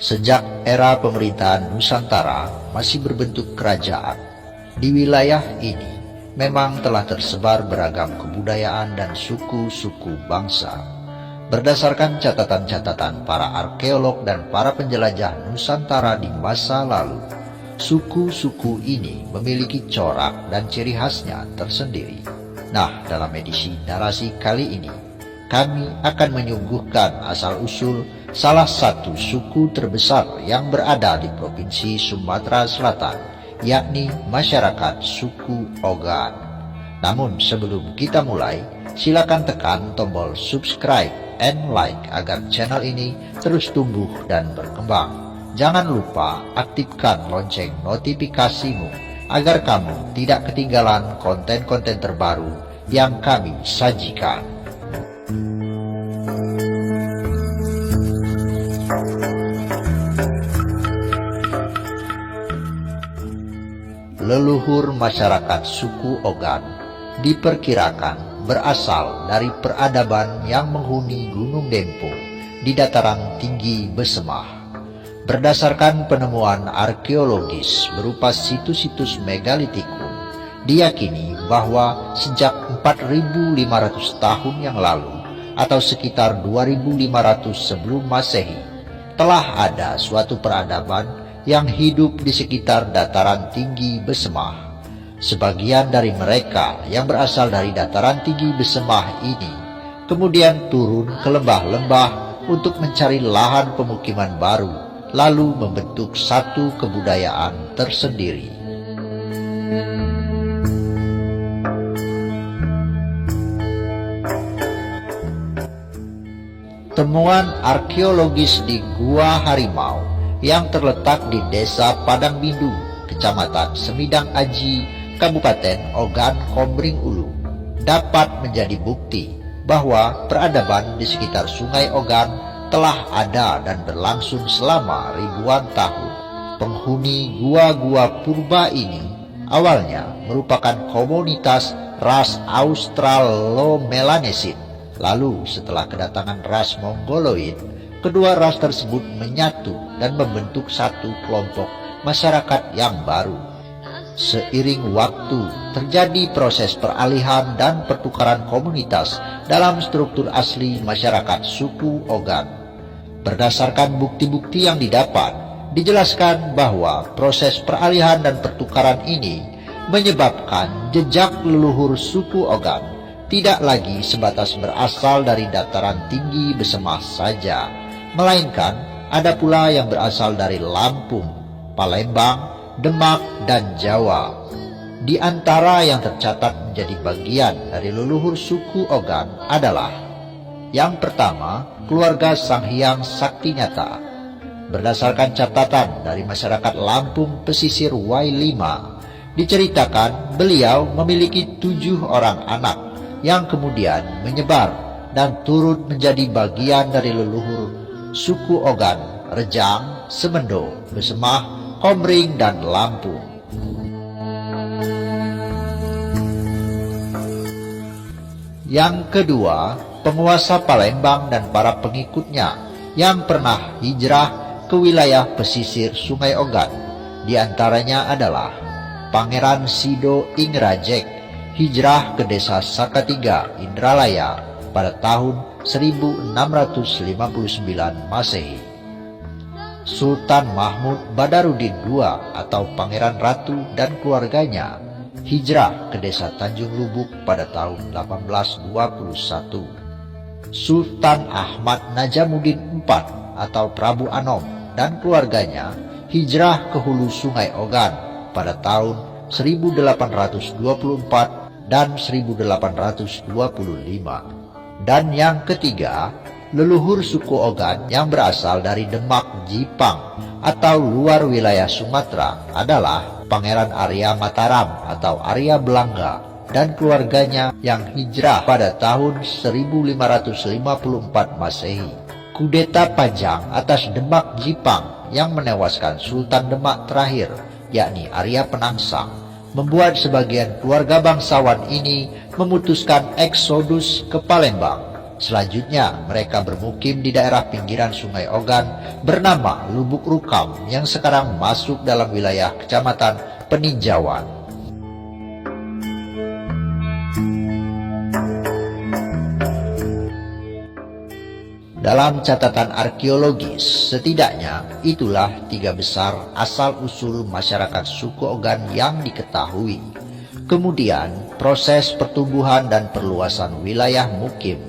Sejak era pemerintahan Nusantara masih berbentuk kerajaan, di wilayah ini memang telah tersebar beragam kebudayaan dan suku-suku bangsa. Berdasarkan catatan-catatan para arkeolog dan para penjelajah Nusantara di masa lalu, suku-suku ini memiliki corak dan ciri khasnya tersendiri. Nah, dalam edisi narasi kali ini, kami akan menyuguhkan asal-usul salah satu suku terbesar yang berada di Provinsi Sumatera Selatan, yakni masyarakat suku Ogan. Namun sebelum kita mulai, silakan tekan tombol subscribe and like agar channel ini terus tumbuh dan berkembang. Jangan lupa aktifkan lonceng notifikasimu agar kamu tidak ketinggalan konten-konten terbaru yang kami sajikan. Leluhur masyarakat suku Ogan diperkirakan berasal dari peradaban yang menghuni Gunung Dempo di dataran tinggi Besemah. Berdasarkan penemuan arkeologis berupa situs-situs megalitikum, diyakini bahwa sejak 4.500 tahun yang lalu atau sekitar 2.500 sebelum Masehi, telah ada suatu peradaban yang hidup di sekitar dataran tinggi Besemah. Sebagian dari mereka yang berasal dari dataran tinggi Besemah ini kemudian turun ke lembah-lembah untuk mencari lahan pemukiman baru, lalu membentuk satu kebudayaan tersendiri. Temuan arkeologis di Gua Harimau yang terletak di Desa Padang Bindu, Kecamatan Semidang Aji, Kabupaten Ogan Komering Ulu, dapat menjadi bukti bahwa peradaban di sekitar Sungai Ogan telah ada dan berlangsung selama ribuan tahun. Penghuni gua-gua purba ini awalnya merupakan komunitas ras Australomelanesid. Lalu setelah kedatangan ras Mongoloid, kedua ras tersebut menyatu dan membentuk satu kelompok masyarakat yang baru. Seiring waktu, terjadi proses peralihan dan pertukaran komunitas dalam struktur asli masyarakat suku Ogan. Berdasarkan bukti-bukti yang didapat, dijelaskan bahwa proses peralihan dan pertukaran ini menyebabkan jejak leluhur suku Ogan tidak lagi sebatas berasal dari dataran tinggi Besemah saja, melainkan ada pula yang berasal dari Lampung, Palembang, Demak, dan Jawa. Di antara yang tercatat menjadi bagian dari leluhur suku Ogan adalah: yang pertama, keluarga Sang Hyang Saktinyata. Berdasarkan catatan dari masyarakat Lampung pesisir Y5, diceritakan beliau memiliki 7 orang anak yang kemudian menyebar dan turut menjadi bagian dari leluhur suku Ogan, Rejang, Semendo, Besemah, Komering, dan Lampung. Yang kedua, penguasa Palembang dan para pengikutnya yang pernah hijrah ke wilayah pesisir Sungai Ogan. Di antaranya adalah Pangeran Sido Ingrajek, hijrah ke desa Sakatiga, Indralaya pada tahun 1659 Masehi. Sultan Mahmud Badarudin II atau Pangeran Ratu dan keluarganya hijrah ke desa Tanjung Lubuk pada tahun 1821. Sultan Ahmad Najamuddin IV atau Prabu Anom dan keluarganya hijrah ke hulu Sungai Ogan pada tahun 1824 dan 1825. Dan yang ketiga, leluhur suku Ogan yang berasal dari Demak Jipang atau luar wilayah Sumatera adalah Pangeran Arya Mataram atau Arya Belanga dan keluarganya yang hijrah pada tahun 1554 Masehi. Kudeta Pajang atas Demak Jipang yang menewaskan Sultan Demak terakhir, yakni Arya Penangsang, membuat sebagian keluarga bangsawan ini memutuskan eksodus ke Palembang. Selanjutnya, mereka bermukim di daerah pinggiran Sungai Ogan bernama Lubuk Rukam yang sekarang masuk dalam wilayah Kecamatan Peninjauan. Dalam catatan arkeologis, setidaknya itulah 3 besar asal-usul masyarakat suku Ogan yang diketahui. Kemudian, proses pertumbuhan dan perluasan wilayah mukim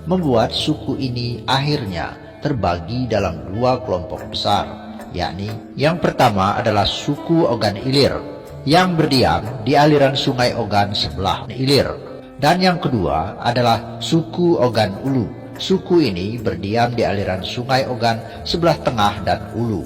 membuat suku ini akhirnya terbagi dalam 2 kelompok besar, yakni yang pertama adalah suku Ogan Ilir yang berdiam di aliran Sungai Ogan sebelah Ilir, dan yang kedua adalah suku Ogan Ulu. Suku ini berdiam di aliran Sungai Ogan sebelah tengah dan ulu.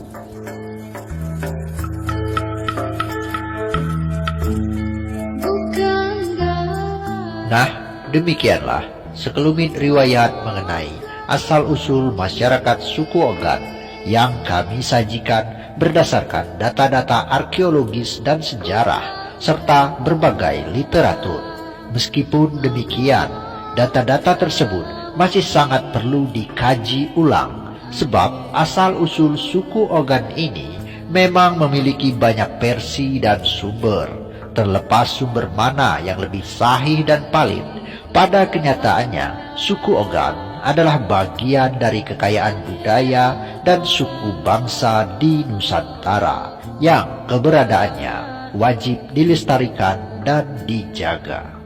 Nah, demikianlah sekelumit riwayat mengenai asal-usul masyarakat suku Ogan yang kami sajikan berdasarkan data-data arkeologis dan sejarah serta berbagai literatur. Meskipun demikian, data-data tersebut masih sangat perlu dikaji ulang, sebab asal-usul suku Ogan ini memang memiliki banyak versi dan sumber. Terlepas sumber mana yang lebih sahih dan valid, pada kenyataannya suku Ogan adalah bagian dari kekayaan budaya dan suku bangsa di Nusantara yang keberadaannya wajib dilestarikan dan dijaga.